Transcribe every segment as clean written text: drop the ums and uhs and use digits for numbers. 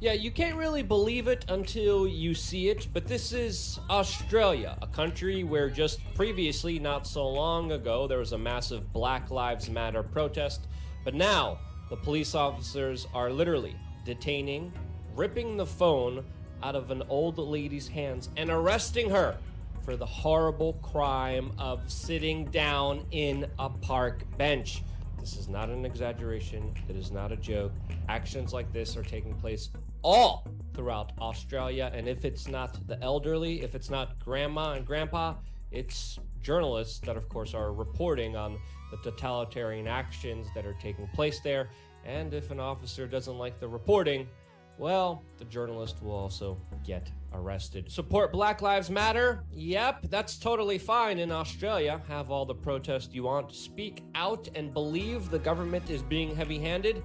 Yeah, you can't really believe it until you see it, but this is Australia, a country where just previously, not so long ago, there was a massive Black Lives Matter protest, but now the police officers are literally detaining, ripping the phone out of an old lady's hands and arresting her for the horrible crime of sitting down in a park bench. This is not an exaggeration. It is not a joke. Actions like this are taking place all throughout Australia. And if it's not the elderly, if it's not grandma and grandpa, it's journalists that, of course, are reporting on the totalitarian actions that are taking place there. And if an officer doesn't like the reporting, well, the journalist will also get arrested. Support Black Lives Matter? Yep, that's totally fine in Australia. Have all the protest you want. Speak out and believe the government is being heavy-handed?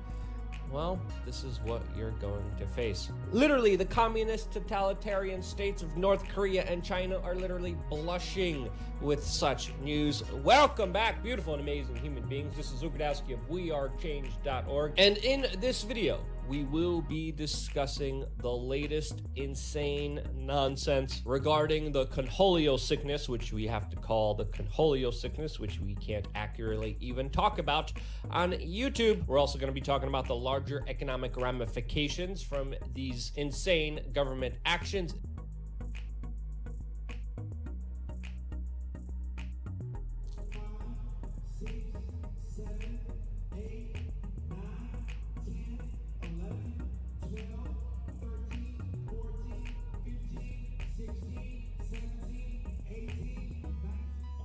Well, this is what you're going to face. Literally, the communist totalitarian states of North Korea and China are literally blushing with such news. Welcome back, beautiful and amazing human beings. This is Ukadowski of wearechange.org. And in this video, we will be discussing the latest insane nonsense regarding the conholio sickness, which we have to call the conholio sickness, which we can't accurately even talk about on YouTube. We're also going to be talking about the larger economic ramifications from these insane government actions.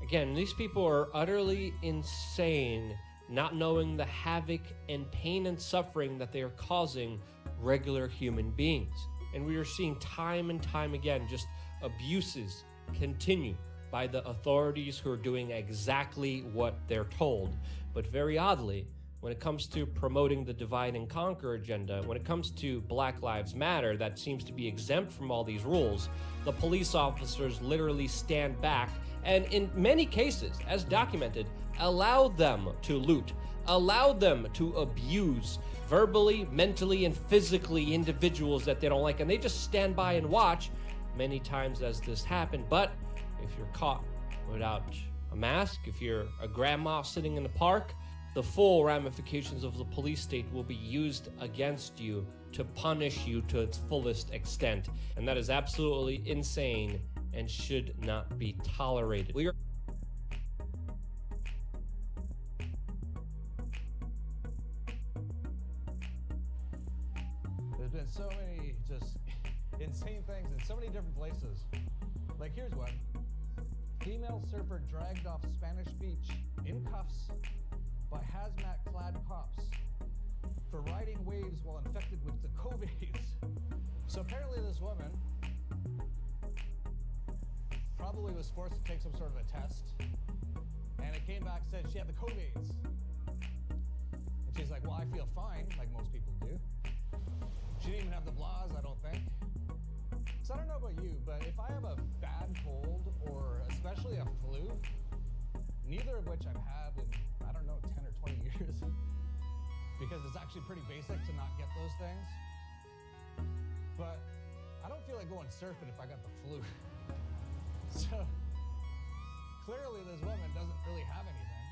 Again, these people are utterly insane, not knowing the havoc and pain and suffering that they are causing regular human beings. And we are seeing time and time again just abuses continue by the authorities who are doing exactly what they're told. But very oddly, when it comes to promoting the divide and conquer agenda, when it comes to Black Lives Matter, that seems to be exempt from all these rules, the police officers literally stand back and in many cases, as documented, allow them to loot, allow them to abuse verbally, mentally, and physically individuals that they don't like, and they just stand by and watch many times as this happen. But if you're caught without a mask, if you're a grandma sitting in the park, the full ramifications of the police state will be used against you to punish you to its fullest extent. And that is absolutely insane and should not be tolerated. There's been so many just insane things in so many different places. Like here's one. Female surfer dragged off Spanish beach in cuffs by hazmat-clad cops for riding waves while infected with the COVID. So apparently this woman probably was forced to take some sort of a test, and it came back said she had the COVID. And she's like, well, I feel fine, like most people do. She didn't even have the blahs, I don't think. So I don't know about you, but if I have a bad cold, or especially a flu, neither of which I've had in, I don't know, 10 or 20 years, because it's actually pretty basic to not get those things. But I don't feel like going surfing if I got the flu. So clearly this woman doesn't really have anything.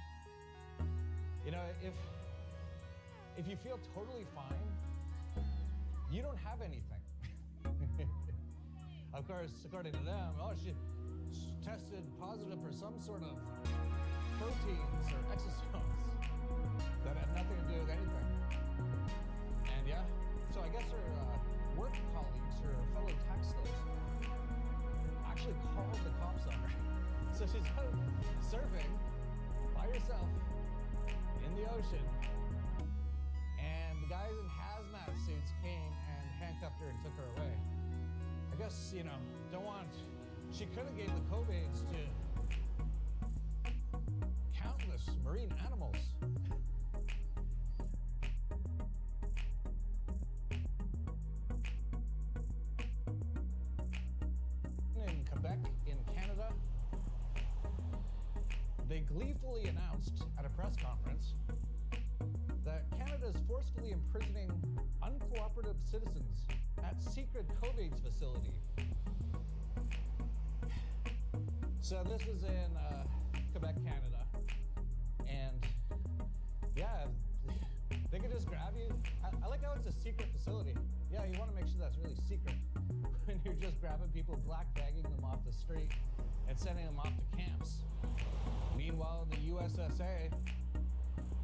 You know, if you feel totally fine, you don't have anything. Of course, according to them, oh, she tested positive for some sort of proteins or exosomes that had nothing to do with anything. And yeah, so I guess her work colleagues, her fellow taxlers, actually called the cops on her. So she's out surfing by herself in the ocean, and the guys in hazmat suits came and handcuffed her and took her away. I guess, you know, she could have gave the COVIDs to countless marine animals. In Quebec, in Canada, they gleefully announced at a press conference that Canada is forcefully imprisoning uncooperative citizens at secret COVID's facility. So this is in Quebec, Canada, and yeah, they could just grab you. I like how it's a secret facility. Yeah, you want to make sure that's really secret when you're just grabbing people, black bagging them off the street and sending them off to camps. Meanwhile, in the USSA,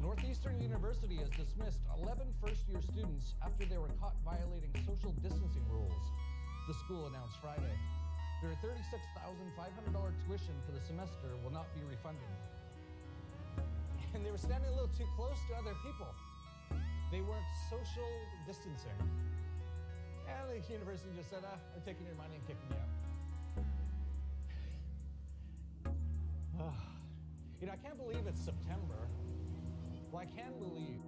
Northeastern University has dismissed 11 first-year students after they were caught violating social distancing rules, the school announced Friday. Their $36,500 tuition for the semester will not be refunded. And they were standing a little too close to other people. They weren't social distancing. And the university just said, we're taking your money and kicking you out. You know, I can't believe it's September. Well, I can believe.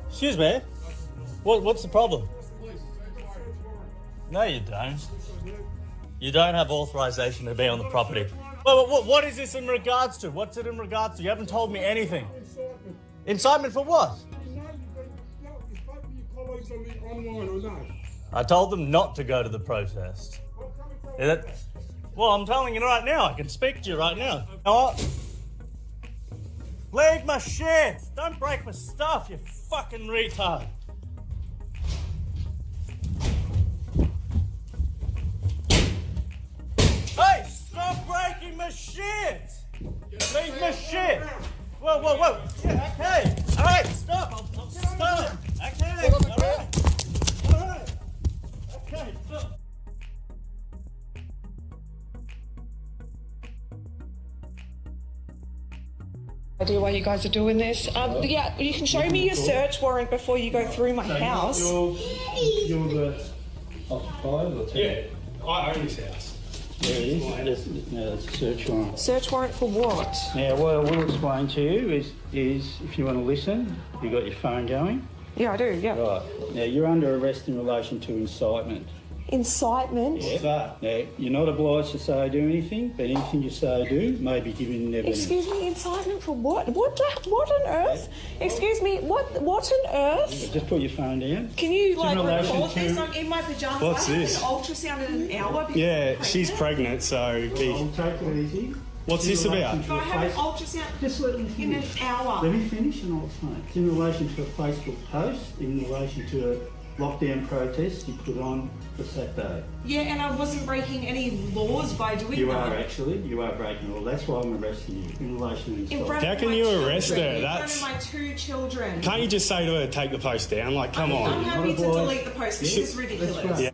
Excuse me. What's the problem? No, you don't. You don't have authorization to be on the property. What is this in regards to? What's it in regards to? You haven't told me anything. Incitement for what? I told them not to go to the protest. Well, I'm telling you right now. I can speak to you right now. You know what? Leave my shit! Don't break my stuff, you fucking retard! Hey, stop breaking my shit! Leave my shit! Whoa. Yeah, okay. Alright, stop. I'll stop. Okay, alright. Okay, stop. Idea why you guys are doing this. Yeah, you can show me your search warrant before you go through my house. You're the occupier or tenant? Yeah, I own this house. There it is. It's a search warrant. Search warrant for what? Now, what I will explain to you is if you want to listen, you got your phone going? Yeah, I do, yeah. Right. Now, you're under arrest in relation to incitement. Incitement? Yeah. Now, you're not obliged to say or do anything, but anything you say or do may be given evidence. Excuse me, incitement for what? What on earth? Excuse me, what on earth? Just put your phone down. Can you, like, relation record this? to- I'm in my pyjamas. What's I have this? an ultrasound in an hour. because Yeah, I'm she's pregnant. pregnant, so I'll take it easy. What's In this about? relation to I a have an face- ultrasound Just let me in an finish. hour. Let me finish and I'll explain. It's in relation to a Facebook post, in relation to a lockdown protest you put on for Saturday. Yeah, and I wasn't breaking any laws by doing You that. are actually, you are breaking the law. That's why I'm arresting you in relation to In incitement. front How of can my you children, arrest her? In That's- front of my 2 children. Can't you just say to her, take the post down? Like, come I'm on. happy to Otherwise- delete the post. This is ridiculous. That's right. Yeah.